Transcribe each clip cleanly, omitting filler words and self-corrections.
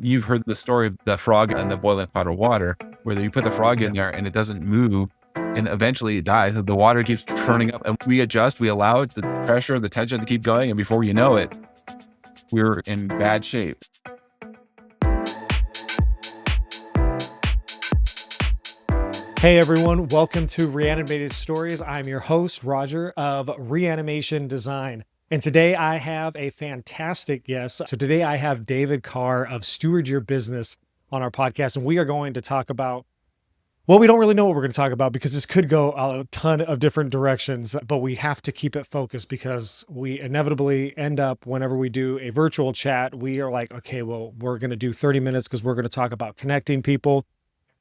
you've heard the story of the frog and the boiling pot of water, where you put the frog in there and it doesn't move and eventually it dies. The water keeps turning up and we adjust, we allow it, the pressure, the tension to keep going. And before you know it, we're in bad shape. Hey everyone, welcome to Reanimated Stories. I'm your host, Roger of Reanimation Design. And today I have a fantastic guest. So today I have David Carr of Steward Your Business on our podcast. And we are going to talk about, well, we don't really know what we're going to talk about because this could go a ton of different directions, but we have to keep it focused because we inevitably end up, whenever we do a virtual chat, we are like, okay, well, we're going to do 30 minutes because we're going to talk about connecting people.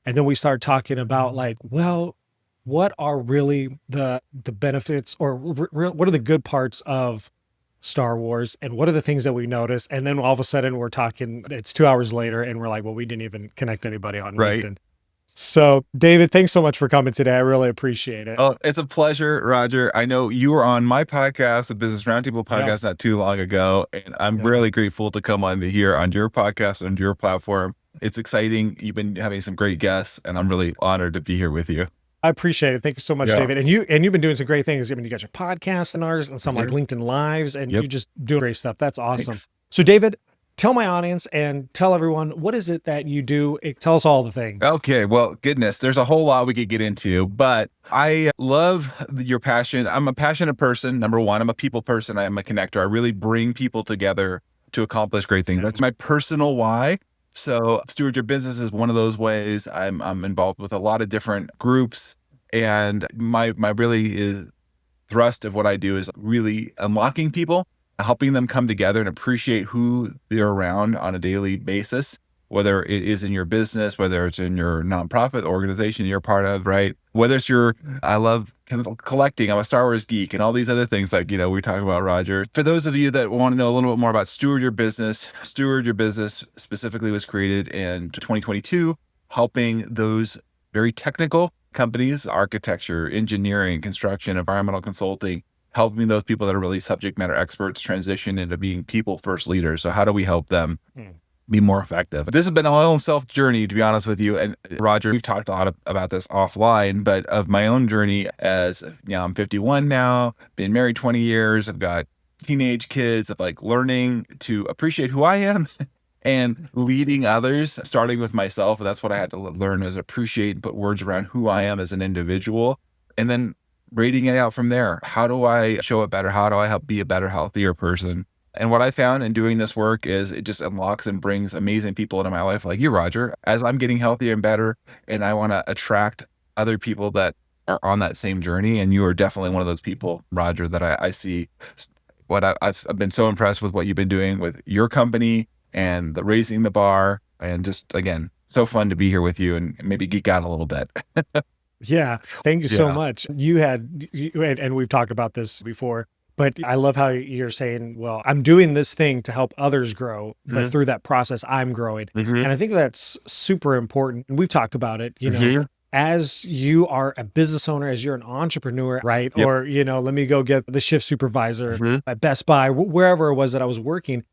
And then we start talking about like, well, what are really the benefits or what are the good parts of Star Wars and what are the things that we notice? And then all of a sudden we're talking, it's 2 hours later and we're like, well, we didn't even connect anybody on LinkedIn. So David, thanks so much for coming today. I really appreciate it. Oh, it's a pleasure, Roger. I know you were on my podcast, the Business Roundtable podcast, not too long ago. And I'm really grateful to come on here on your podcast, on your platform. It's exciting. You've been having some great guests, and I'm really honored to be here with you. I appreciate it. Thank you so much, David. And you've been doing some great things. I mean, you got your podcast and ours and some like LinkedIn Lives, and you're just doing great stuff. That's awesome. Thanks. So David, tell my audience and tell everyone, what is it that you do? Tell us all the things. Okay. Well, goodness, there's a whole lot we could get into, but I love your passion. I'm a passionate person. Number one, I'm a people person. I'm a connector. I really bring people together to accomplish great things. That's my personal why. So Steward Your Business is one of those ways. I'm involved with a lot of different groups, and my really is thrust of what I do is really unlocking people, helping them come together and appreciate who they're around on a daily basis, whether it is in your business, whether it's in your nonprofit organization you're part of, right? Whether it's I love collecting, I'm a Star Wars geek and all these other things like, we talk about, Roger. For those of you that want to know a little bit more about Steward Your Business specifically was created in 2022, helping those very technical companies, architecture, engineering, construction, environmental consulting, helping those people that are really subject matter experts transition into being people first leaders. So how do we help them be more effective? This has been my own self journey, to be honest with you. And Roger, we've talked a lot about this offline, but of my own journey as, I'm 51 now, been married 20 years. I've got teenage kids of like learning to appreciate who I am and leading others, starting with myself. And that's what I had to learn, is appreciate and put words around who I am as an individual. And then rating it out from there. How do I show it better? How do I help be a better, healthier person? And what I found in doing this work is it just unlocks and brings amazing people into my life like you, Roger, as I'm getting healthier and better. And I want to attract other people that are on that same journey. And you are definitely one of those people, Roger, that I see. I've been so impressed with what you've been doing with your company and the raising the bar. And just, again, so fun to be here with you and maybe geek out a little bit. Yeah. Thank you so much. And we've talked about this before. But I love how you're saying, well, I'm doing this thing to help others grow, but through that process, I'm growing. And I think that's super important. And we've talked about it, as you are a business owner, as you're an entrepreneur, right? Or, let me go get the shift supervisor at Best Buy, wherever it was that I was working.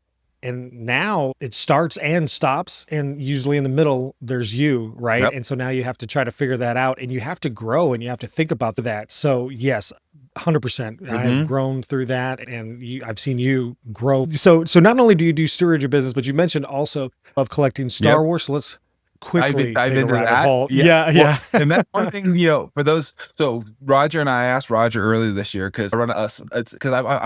And now it starts and stops. And usually in the middle, there's you, right? And so now you have to try to figure that out and you have to grow and you have to think about that. So yes, 100%. I've grown through that and I've seen you grow. So not only do you do Steward Your Business, but you mentioned also of collecting Star Wars. So let's quickly dive take into a rabbit that. hole. Well, and that's one thing, for those, so Roger and I asked Roger earlier this year, because I'm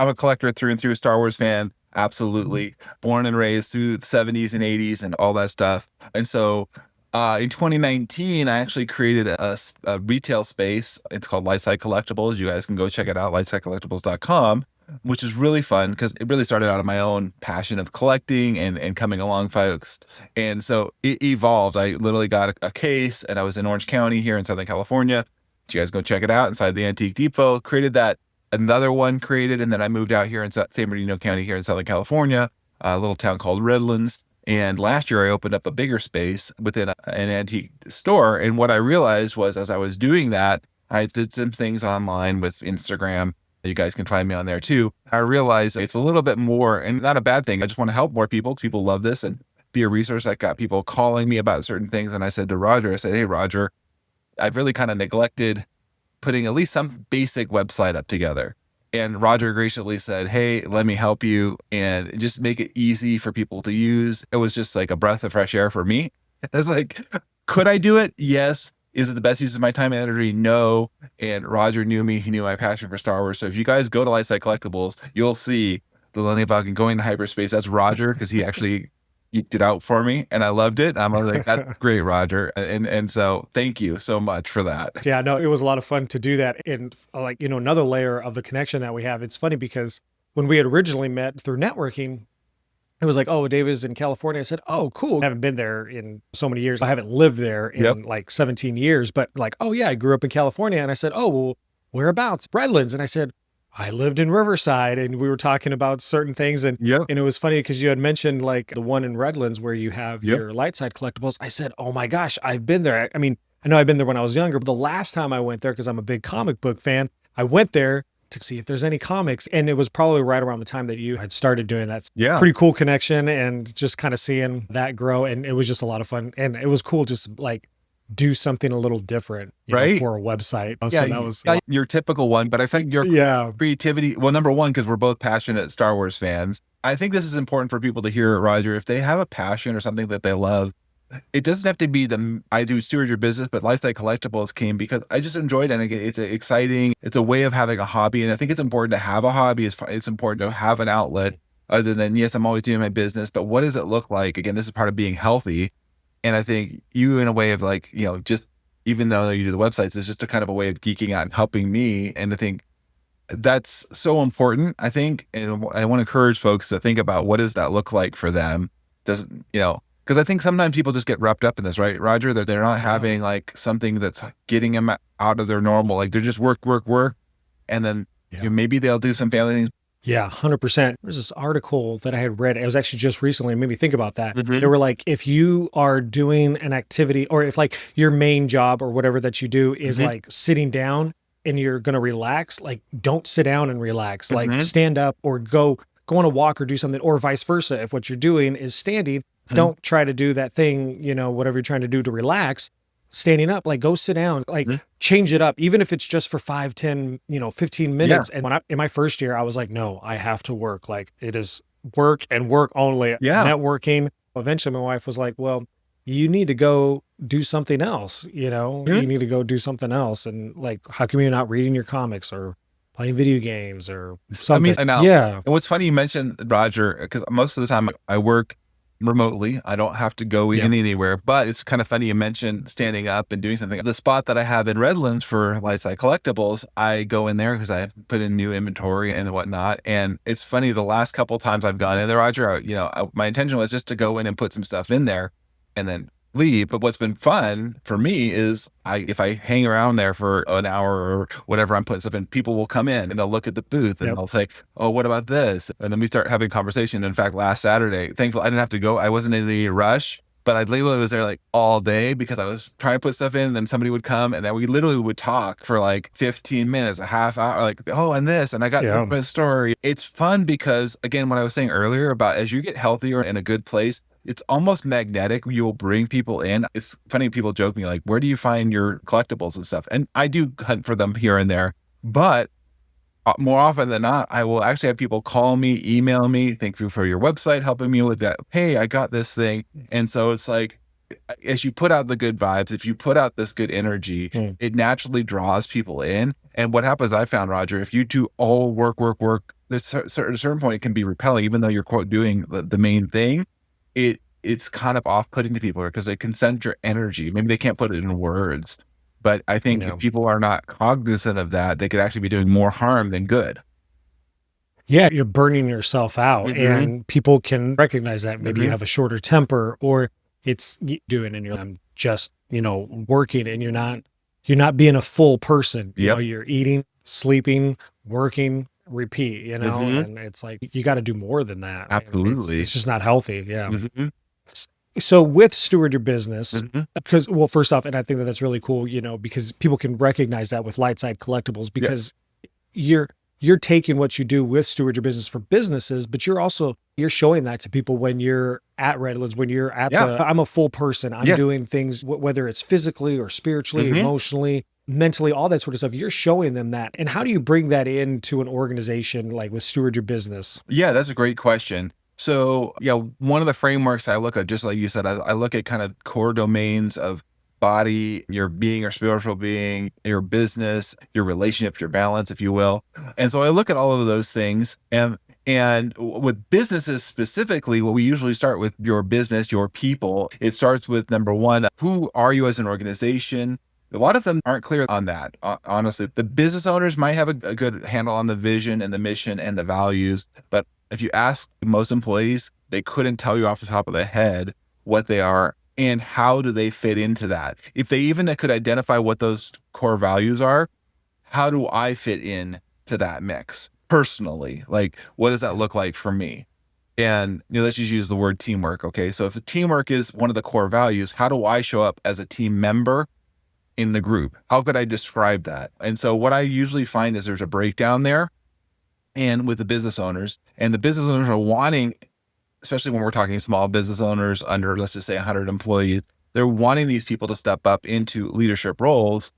a collector through and through, a Star Wars fan. Absolutely. Born and raised through the 70s and 80s and all that stuff. And so in 2019, I actually created a retail space. It's called Lightside Collectibles. You guys can go check it out, lightside.collectibles.com, which is really fun because it really started out of my own passion of collecting and coming along folks. And so it evolved. I literally got a case and I was in Orange County here in Southern California. You guys go check it out inside the Antique Depot. Created that. Another one created, and then I moved out here in San Bernardino County here in Southern California, a little town called Redlands. And last year I opened up a bigger space within an antique store. And what I realized was, as I was doing that, I did some things online with Instagram. You guys can find me on there too. I realized it's a little bit more, and not a bad thing. I just want to help more people. People love this, and be a resource. I got people calling me about certain things. And I said to Roger, I said, hey, Roger, I've really kind of neglected putting at least some basic website up together. And Roger graciously said, hey, let me help you and just make it easy for people to use. It was just like a breath of fresh air for me. I was like, could I do it? Yes. Is it the best use of my time and energy? No. And Roger knew me. He knew my passion for Star Wars. So if you guys go to Lightside Collectibles, you'll see the Millennium Falcon going to hyperspace. That's Roger, because he actually geeked it out for me and I loved it. I was like, that's great, Roger. And so thank you so much for that. Yeah, no, it was a lot of fun to do that. And like, another layer of the connection that we have, it's funny because when we had originally met through networking, it was like, oh, David's in California. I said, oh, cool. I haven't been there in so many years. I haven't lived there in like 17 years, but like, oh yeah, I grew up in California. And I said, oh, well, whereabouts? Redlands. And I said, I lived in Riverside, and we were talking about certain things. And and it was funny because you had mentioned like the one in Redlands where you have your Lightside Collectibles. I said, oh my gosh, I've been there. I mean, I know I've been there when I was younger, but the last time I went there, because I'm a big comic book fan, I went there to see if there's any comics. And it was probably right around the time that you had started doing that. Pretty cool connection, and just kind of seeing that grow. And it was just a lot of fun. And it was cool just like do something a little different know, for a website. So that was your typical one, but I think your creativity, well, number one, because we're both passionate Star Wars fans. I think this is important for people to hear, Roger. If they have a passion or something that they love, it doesn't have to be I do Steward Your Business, but Lightside Collectibles came because I just enjoyed it. And it's exciting. It's a way of having a hobby. And I think it's important to have a hobby. It's important to have an outlet other than, yes, I'm always doing my business, but what does it look like? Again, this is part of being healthy. And I think you, in a way of like, just even though you do the websites, it's just a kind of a way of geeking out and helping me. And I think that's so important, I think. And I want to encourage folks to think about what does that look like for them? Doesn't, because I think sometimes people just get wrapped up in this, right, Roger? They're not having like something that's getting them out of their normal, like they're just work. And then maybe they'll do some family things. Yeah, 100%. There's this article that I had read. It was actually just recently. It made me think about that. They were like, if you are doing an activity, or if like your main job or whatever that you do is like sitting down and you're going to relax, like don't sit down and relax, like stand up or go on a walk or do something, or vice versa. If what you're doing is standing, don't try to do that thing, whatever you're trying to do to relax. Standing up, like go sit down, like change it up, even if it's just for 5, 10, 15 minutes. And when in my first year, I was like, no, I have to work. Like it is work and work only. Networking. Eventually my wife was like, well, you need to go do something else. You need to go do something else. And like, how come you're not reading your comics or playing video games or something? And what's funny, you mentioned, Roger, because most of the time I work remotely. I don't have to go anywhere, but it's kind of funny you mentioned standing up and doing something. The spot that I have in Redlands for Lightside Collectibles, I go in there because I put in new inventory and whatnot. And it's funny, the last couple times I've gone in there, Roger, my intention was just to go in and put some stuff in there and then leave. But what's been fun for me is if I hang around there for an hour or whatever, I'm putting stuff in, people will come in and they'll look at the booth and they'll say, oh, what about this? And then we start having conversation. In fact, last Saturday, thankfully I didn't have to go. I wasn't in any rush, but I literally was there like all day because I was trying to put stuff in, and then somebody would come and then we literally would talk for like 15 minutes, a half hour, like, oh, and this, and I got my story. It's fun because, again, what I was saying earlier about as you get healthier in a good place, it's almost magnetic. You will bring people in. It's funny, people joke me like, where do you find your collectibles and stuff? And I do hunt for them here and there, but more often than not, I will actually have people call me, email me, thank you for your website, helping me with that. Hey, I got this thing. And so it's like, as you put out the good vibes, if you put out this good energy, it naturally draws people in. And what happens, I found, Roger, if you do all work, there's a certain point it can be repelling, even though you're quote doing the main thing. It's kind of off-putting to people because they can sense your energy. Maybe they can't put it in words, but I think if people are not cognizant of that, they could actually be doing more harm than good. Yeah, you're burning yourself out, and people can recognize that. Maybe you have a shorter temper, or it's doing, and you're just working, and you're not being a full person. You're eating, sleeping, working, repeat, and it's like, you got to do more than that. Absolutely. It's just not healthy. So with Steward Your Business, because, well, first off, and I think that's really cool, because people can recognize that with Lightside Collectibles, because you're you're taking what you do with Steward Your Business for businesses, but you're showing that to people when you're at Redlands, when you're at Yeah. I'm a full person. I'm Yes. doing things, whether it's physically or spiritually, Mhm. emotionally, mentally, all that sort of stuff. You're showing them that. And how do you bring that into an organization like with Steward Your Business? Yeah, that's a great question. So, yeah, one of the frameworks I look at, just like you said, I look at kind of core domains of body, your being or spiritual being, your business, your relationship, your balance, if you will. And so I look at all of those things. And with businesses specifically, what we usually start with your business, your people, it starts with number one, who are you as an organization? A lot of them aren't clear on that. Honestly, the business owners might have a good handle on the vision and the mission and the values, but if you ask most employees, they couldn't tell you off the top of their head what they are and how do they fit into that. If they even could identify what those core values are, how do I fit in to that mix personally? Like, what does that look like for me? And let's just use the word teamwork. Okay, so if teamwork is one of the core values, how do I show up as a team member in the group? How could I describe that? And so what I usually find is there's a breakdown there, and with the business owners, and the business owners are wanting, especially when we're talking small business owners under, let's just say 100 employees, they're wanting these people to step up into leadership roles,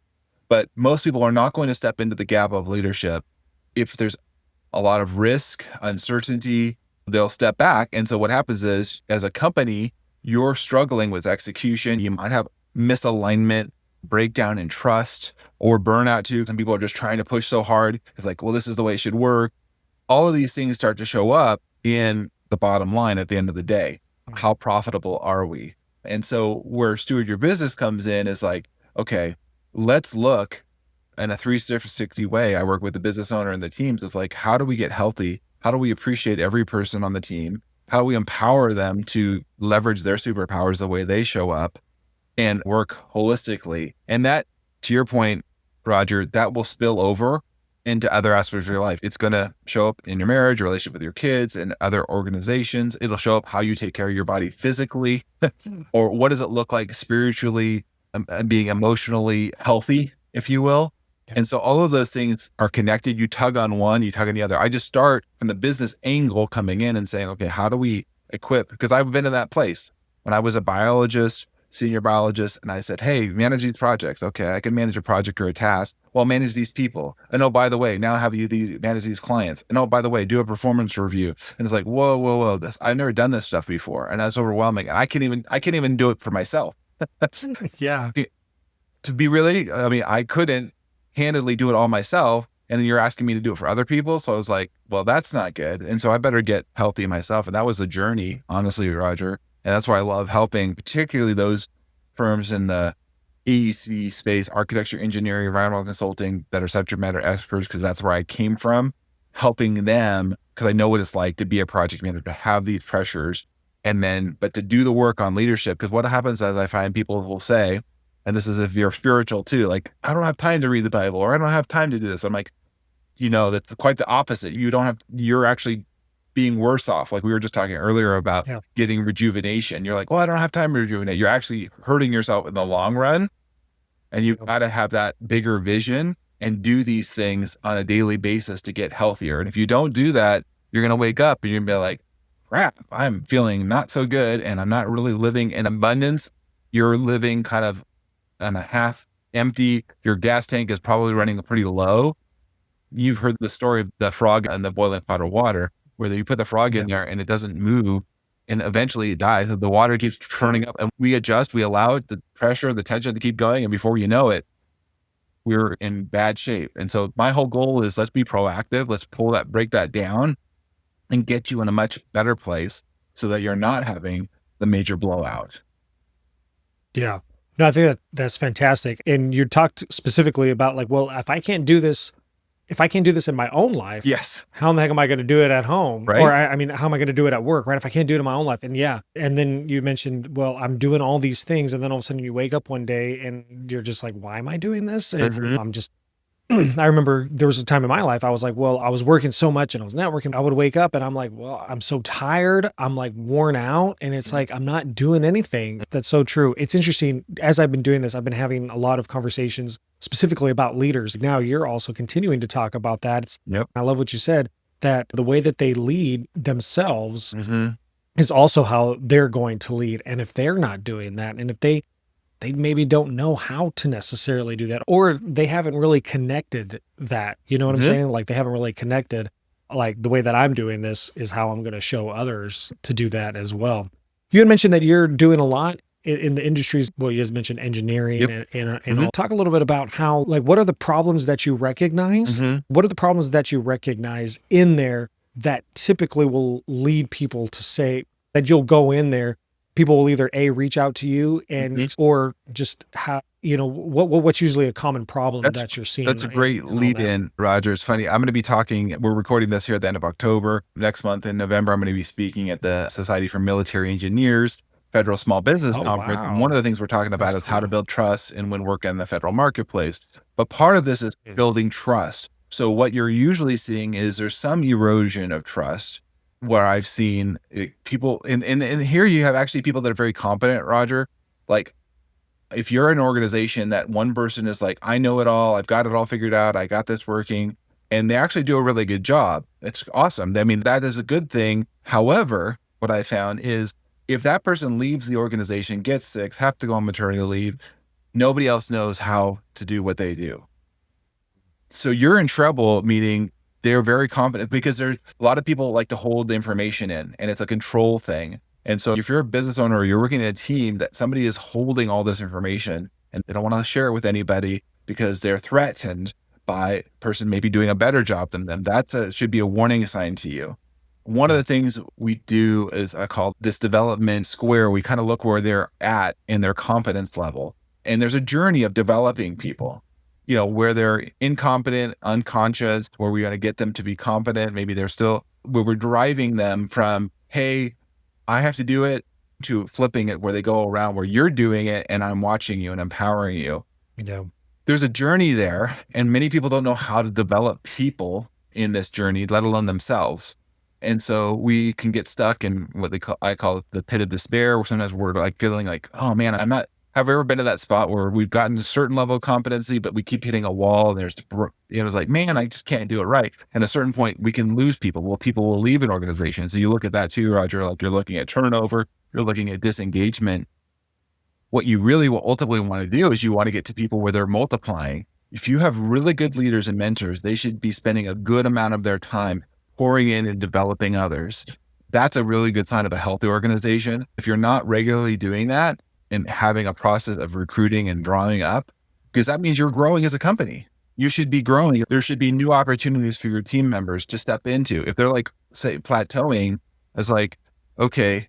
but most people are not going to step into the gap of leadership. If there's a lot of risk, uncertainty, they'll step back. And so what happens is, as a company, you're struggling with execution. You might have misalignment, breakdown in trust, or burnout too. Some people are just trying to push so hard. It's like, well, this is the way it should work. All of these things start to show up in the bottom line at the end of the day. How profitable are we? And so where Steward Your Business comes in is like, okay, let's look in a 360 way. I work with the business owner and the teams of like, how do we get healthy? How do we appreciate every person on the team? How do we empower them to leverage their superpowers the way they show up and work holistically? And that, to your point, Roger, that will spill over into other aspects of your life. It's going to show up in your marriage, your relationship with your kids, and other organizations. It'll show up how you take care of your body physically, or what does it look like spiritually, being emotionally healthy, if you will. And so all of those things are connected. You tug on one, you tug on the other. I just start from the business angle coming in and saying, okay, how do we equip? Because I've been in that place when I was a biologist, senior biologist, and I said, hey, manage these projects. Okay, I can manage a project or a task. Well, manage these people. And oh, by the way, now have you manage these clients. And oh, by the way, do a performance review. And it's like, whoa. I've never done this stuff before. And that's overwhelming. And I can't even do it for myself. Yeah. To be really, I mean, I couldn't handedly do it all myself. And then you're asking me to do it for other people. So I was like, well, that's not good. And so I better get healthy myself. And that was the journey, honestly, Roger. And that's why I love helping, particularly those firms in the AEC space, architecture, engineering, environmental consulting, that are subject matter experts, because that's where I came from, helping them, because I know what it's like to be a project manager, to have these pressures, but to do the work on leadership. Because what happens is I find people will say, and this is if you're spiritual too, like, I don't have time to read the Bible, or I don't have time to do this. I'm like, that's quite the opposite. You're actually being worse off. Like we were just talking earlier about getting rejuvenation. You're like, well, I don't have time to rejuvenate. You're actually hurting yourself in the long run. And you've got to have that bigger vision and do these things on a daily basis to get healthier. And if you don't do that, you're going to wake up and you're going to be like, crap, I'm feeling not so good. And I'm not really living in abundance. You're living kind of on a half empty. Your gas tank is probably running pretty low. You've heard the story of the frog and the boiling pot of water, where you put the frog in there and it doesn't move and eventually it dies. The water keeps turning up and we adjust, we allow it, the pressure, the tension to keep going. And before you know it, we're in bad shape. And so my whole goal is, let's be proactive. Let's break that down and get you in a much better place so that you're not having the major blowout. Yeah. No, I think that's fantastic. And you talked specifically about like, well, if I can't do this in my own life, yes, how in the heck am I going to do it at home? Right. Or I mean, how am I going to do it at work? Right. If I can't do it in my own life. And and then you mentioned, well, I'm doing all these things. And then all of a sudden you wake up one day and you're just like, why am I doing this? And I'm just I remember there was a time in my life I was like, well, I was working so much and I was networking. I would wake up and I'm like, well, I'm so tired. I'm like worn out. And it's like, I'm not doing anything. That's so true. It's interesting. As I've been doing this, I've been having a lot of conversations specifically about leaders. Now you're also continuing to talk about that. Yep. I love what you said, that the way that they lead themselves Mm-hmm. is also how they're going to lead. And if they're not doing that, and if they maybe don't know how to necessarily do that, or they haven't really connected that, you know what I'm Mm-hmm. saying? Like they haven't really connected, like the way that I'm doing this is how I'm going to show others to do that as well. You had mentioned that you're doing a lot in the industries. Well, you just mentioned engineering Yep. and Mhm. all. Talk a little bit about how, like, what are the problems that you recognize? Mm-hmm. What are the problems that you recognize in there that typically will lead people to say that you'll go in there? People will either reach out to you and or just have, what's usually a common problem that you're seeing. That's a great lead in, Roger. It's funny. I'm going to be talking, we're recording this here at the end of October. Next month in November, I'm going to be speaking at the Society for Military Engineers Federal Small Business Oh, Conference. wow. One of the things we're talking about That's is how to cool. build trust and win work in the federal marketplace. But part of this is building trust. So what you're usually seeing is there's some erosion of trust where I've seen people, and here you have actually people that are very competent, Roger. Like if you're an organization that one person is like, I know it all, I've got it all figured out, I got this working, and they actually do a really good job. It's awesome. I mean, that is a good thing. However, what I found is if that person leaves the organization, gets sick, have to go on maternity leave, nobody else knows how to do what they do. So you're in trouble, meaning they're very confident, because there's a lot of people like to hold the information in, and it's a control thing. And so if you're a business owner or you're working in a team that somebody is holding all this information and they don't want to share it with anybody because they're threatened by a person maybe doing a better job than them, should be a warning sign to you. One of the things we do is I call this development square. We kind of look where they're at in their competence level. And there's a journey of developing people, where they're incompetent, unconscious, where we got to get them to be competent. Maybe they're still, where we're driving them from, hey, I have to do it, to flipping it where they go around where you're doing it and I'm watching you and empowering you. There's a journey there, and many people don't know how to develop people in this journey, let alone themselves. And so we can get stuck in what I call the pit of despair, where sometimes we're like feeling like, oh man, have you ever been to that spot where we've gotten a certain level of competency, but we keep hitting a wall and it's like, man, I just can't do it right. And at a certain point we can lose people. Well, people will leave an organization. So you look at that too, Roger, like you're looking at turnover, you're looking at disengagement. What you really will ultimately want to do is you want to get to people where they're multiplying. If you have really good leaders and mentors, they should be spending a good amount of their time pouring in and developing others. That's a really good sign of a healthy organization. If you're not regularly doing that and having a process of recruiting and drawing up, because that means you're growing as a company. You should be growing. There should be new opportunities for your team members to step into. If they're like, say, plateauing, it's like, okay,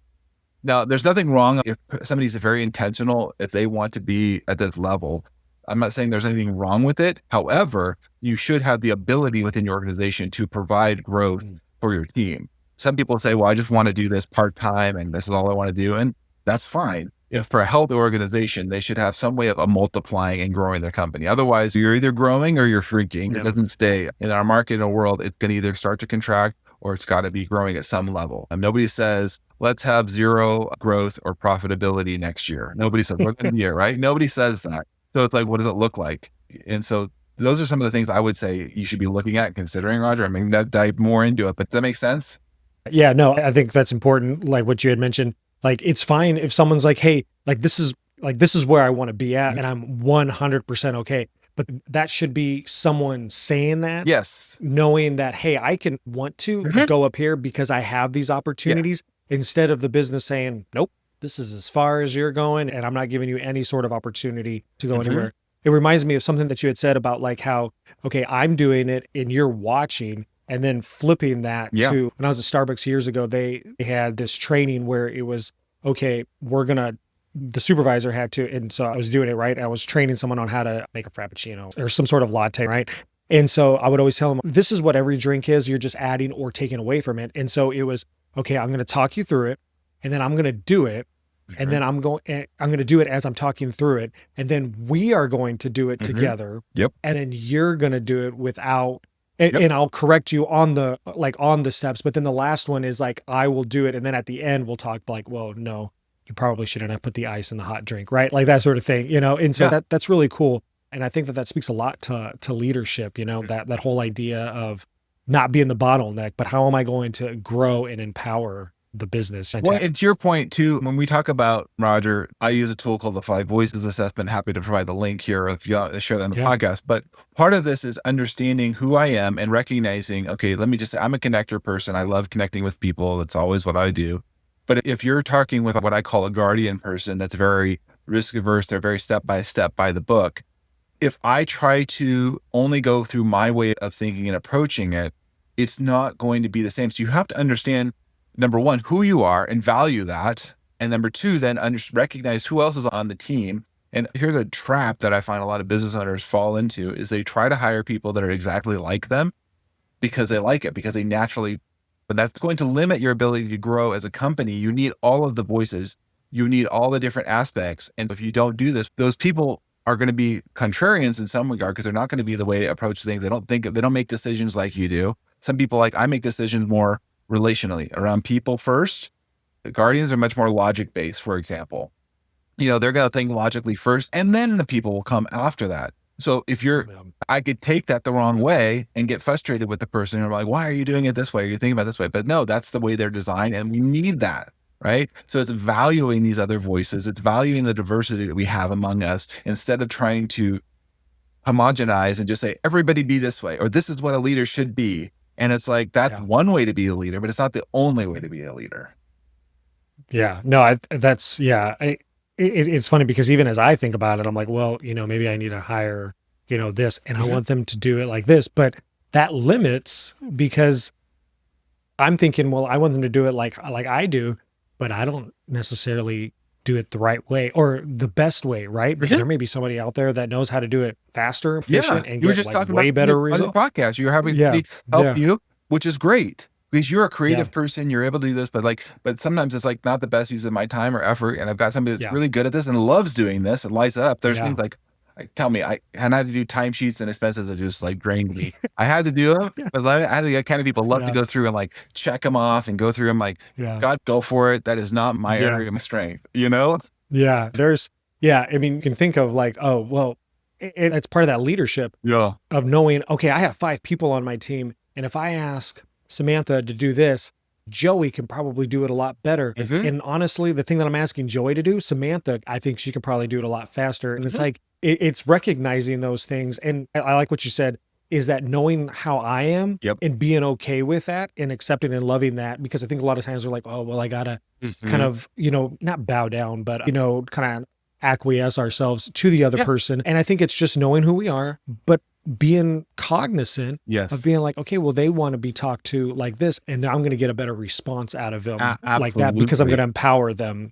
now there's nothing wrong if somebody's very intentional, if they want to be at this level. I'm not saying there's anything wrong with it. However, you should have the ability within your organization to provide growth for your team. Some people say, well, I just want to do this part-time and this is all I want to do. And that's fine. If for a healthy organization, they should have some way of multiplying and growing their company. Otherwise, you're either growing or you're shrinking. It doesn't stay. In our market, in our world, it can either start to contract or it's got to be growing at some level. And nobody says, let's have zero growth or profitability next year. Nobody says, we're going to be here, right? Nobody says that. So it's like, what does it look like? And so those are some of the things I would say you should be looking at and considering, Roger. I mean, that dive more into it, but does that make sense? Yeah, no, I think that's important. Like what you had mentioned, like it's fine if someone's like, hey, this is where I want to be at and I'm 100% okay. But that should be someone saying that. Yes. Knowing that, hey, I can want to go up here because I have these opportunities instead of the business saying, nope, this is as far as you're going and I'm not giving you any sort of opportunity to go anywhere. It reminds me of something that you had said about like how, okay, I'm doing it and you're watching, and then flipping that to, when I was at Starbucks years ago, they had this training where it was, okay, the supervisor had to, and so I was doing it, right? I was training someone on how to make a Frappuccino or some sort of latte, right? And so I would always tell them, this is what every drink is. You're just adding or taking away from it. And so it was, okay, I'm going to talk you through it and then I'm going to do it. And then I'm going to do it as I'm talking through it. And then we are going to do it together. Yep. And then you're going to do it without, Yep. and I'll correct you on the steps. But then the last one is like, I will do it. And then at the end, we'll talk like, well, no, you probably shouldn't have put the ice in the hot drink, right? Like that sort of thing, And so that's really cool. And I think that speaks a lot to leadership, that whole idea of not being the bottleneck, but how am I going to grow and empower the business? Well, and to your point too, when we talk about Roger, I use a tool called the 5 Voices Assessment. Happy to provide the link here if you want to share that on the podcast. But part of this is understanding who I am and recognizing, okay, let me just say, I'm a connector person. I love connecting with people. That's always what I do. But if you're talking with what I call a guardian person that's very risk averse, they're very step by step by the book. If I try to only go through my way of thinking and approaching it, it's not going to be the same. So you have to understand, number one, who you are and value that. And number two, then recognize who else is on the team. And here's a trap that I find a lot of business owners fall into is they try to hire people that are exactly like them because they like it, because they naturally, but that's going to limit your ability to grow as a company. You need all of the voices. You need all the different aspects. And if you don't do this, those people are going to be contrarians in some regard because they're not going to be the way to approach things. They don't make decisions like you do. Some people I make decisions more relationally around people first. The guardians are much more logic based, for example. They're going to think logically first and then the people will come after that. So if I could take that the wrong way and get frustrated with the person and like, why are you doing it this way? You're thinking about it this way, but no, that's the way they're designed and we need that. Right. So it's valuing these other voices. It's valuing the diversity that we have among us instead of trying to homogenize and just say, everybody be this way, or this is what a leader should be. And it's like, that's one way to be a leader, but it's not the only way to be a leader. Yeah, no, it's funny because even as I think about it, I'm like, well, maybe I need to hire, this, and I want them to do it like this, but that limits because I'm thinking, well, I want them to do it like I do, but I don't necessarily do it the right way or the best way, right? Because there may be somebody out there that knows how to do it faster, efficient, and get way better results. On the podcast, you're having somebody help you, which is great because you're a creative person. You're able to do this, but sometimes it's like not the best use of my time or effort. And I've got somebody that's really good at this and loves doing this and lights it up. There's things like tell me, I had to do timesheets and expenses that just drained me. I had to do them, but I had the kind of people love to go through and check them off and go through them God, go for it. That is not my area of strength, Yeah. I mean, you can think of oh, well, it's part of that leadership of knowing, okay, I have 5 people on my team. And if I ask Samantha to do this, Joey can probably do it a lot better. And honestly, the thing that I'm asking Joey to do, Samantha, I think she could probably do it a lot faster. And it's it's recognizing those things. And I like what you said, is that knowing how I am and being okay with that and accepting and loving that. Because I think a lot of times we're like, oh, well, I gotta kind of, not bow down, but, kind of acquiesce ourselves to the other person. And I think it's just knowing who we are, but being cognizant of being like, okay, well, they want to be talked to like this, and I'm going to get a better response out of them like that because I'm going to empower them.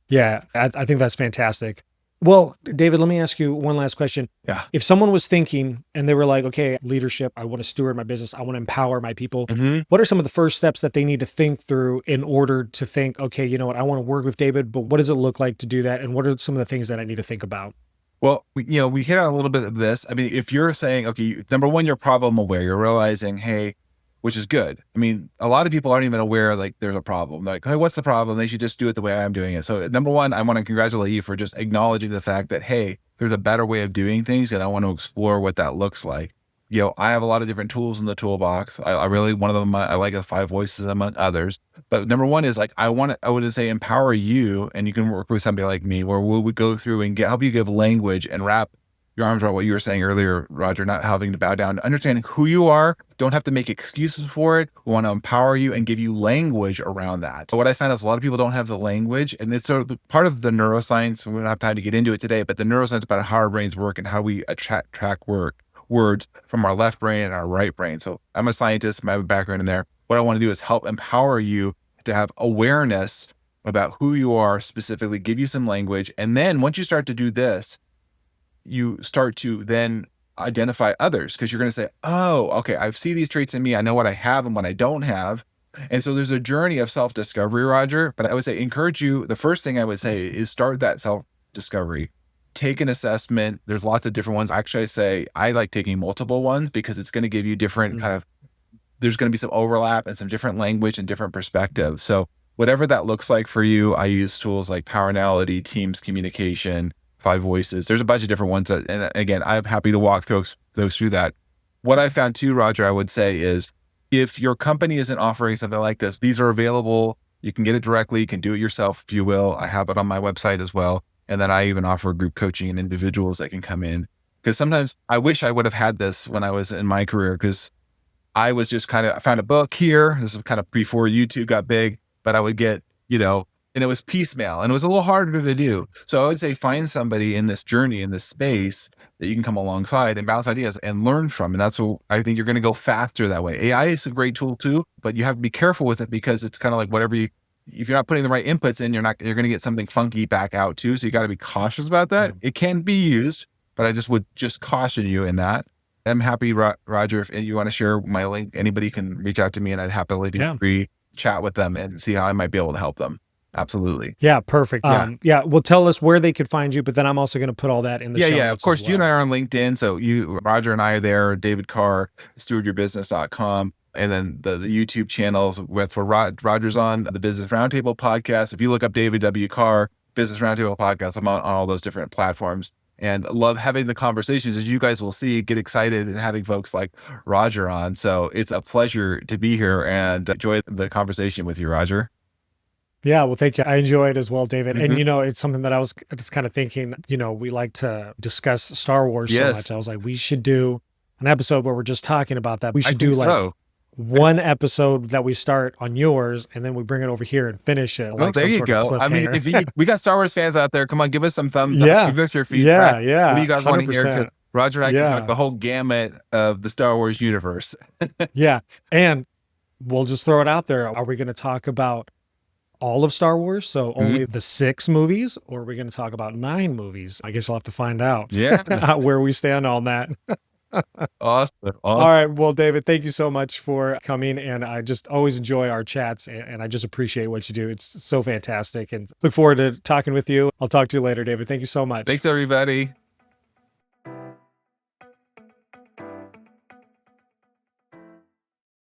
Yeah, I think that's fantastic. Well, David, let me ask you one last question. Yeah. If someone was thinking and they were like, okay, leadership, I want to steward my business, I want to empower my people. What are some of the first steps that they need to think through in order to think, okay, you know what, I want to work with David, but what does it look like to do that? And what are some of the things that I need to think about? Well, we hit on a little bit of this. I mean, if you're saying, okay, number one, you're problem aware, you're realizing, hey, which is good. I mean, a lot of people aren't even aware there's a problem. Like, hey, what's the problem? They should just do it the way I'm doing it. So number one, I want to congratulate you for just acknowledging the fact that, hey, there's a better way of doing things and I want to explore what that looks like. I have a lot of different tools in the toolbox. I really, one of them, I like the 5 voices among others. But number one is I would say empower you, and you can work with somebody like me where we would go through and help you give language and wrap your arms around what you were saying earlier, Roger, not having to bow down, understanding who you are, don't have to make excuses for it. We want to empower you and give you language around that. So what I found is a lot of people don't have the language, and it's part of the neuroscience. We don't have time to get into it today, but the neuroscience about how our brains work and how we track words from our left brain and our right brain. So I'm a scientist, I have a background in there. What I want to do is help empower you to have awareness about who you are specifically, give you some language. And then once you start to do this, you start to then identify others because you're going to say, oh, okay, I see these traits in me. I know what I have and what I don't have. And so there's a journey of self-discovery, Roger. But I would say encourage you. The first thing I would say is start that self-discovery. Take an assessment. There's lots of different ones. Actually, I say I like taking multiple ones because it's going to give you different kind of, there's going to be some overlap and some different language and different perspectives. So whatever that looks like for you, I use tools like Powerality, Teams Communication, Five Voices. There's a bunch of different ones that, and again, I'm happy to walk through that. What I found too, Roger, I would say is if your company isn't offering something like this, these are available. You can get it directly. You can do it yourself if you will. I have it on my website as well. And then I even offer group coaching and individuals that can come in. Because sometimes I wish I would have had this when I was in my career, because I was just I found a book here. This is kind of before YouTube got big, but I would get, and it was piecemeal and it was a little harder to do. So I would say find somebody in this journey, in this space that you can come alongside and bounce ideas and learn from. And that's what I think you're going to go faster that way. AI is a great tool too, but you have to be careful with it because it's kind of like whatever if you're not putting the right inputs in, you're going to get something funky back out too. So you got to be cautious about that. It can be used, but I would caution you in that. I'm happy, Roger, if you want to share my link, anybody can reach out to me and I'd happily chat with them and see how I might be able to help them. Absolutely. Yeah, perfect. Well, tell us where they could find you, but then I'm also going to put all that in the show notes. Of course, well. You and I are on LinkedIn. So Roger and I are there, David Carr, stewardyourbusiness.com. And then the YouTube channels where Roger's on the Business Roundtable podcast. If you look up David W. Carr, Business Roundtable podcast, I'm on all those different platforms. And love having the conversations, as you guys will see, get excited and having folks like Roger on. So it's a pleasure to be here and enjoy the conversation with you, Roger. Yeah, well, thank you. I enjoy it as well, David. And, it's something that I was just kind of thinking, we like to discuss Star Wars so much. I was like, we should do an episode where we're just talking about that. We should do one episode that we start on yours and then we bring it over here and finish it. Like there you go. I mean, we got Star Wars fans out there. Come on, give us some thumbs up. Give us your feedback. Yeah. What do you guys want to hear? 'Cause Roger and I can talk the whole gamut of the Star Wars universe. Yeah. And we'll just throw it out there. Are we going to talk about all of Star Wars? So only the 6 movies, or are we going to talk about 9 movies? I guess you'll have to find out where we stand on that. Awesome. All right. Well, David, thank you so much for coming. And I just always enjoy our chats and I just appreciate what you do. It's so fantastic and look forward to talking with you. I'll talk to you later, David. Thank you so much. Thanks, everybody.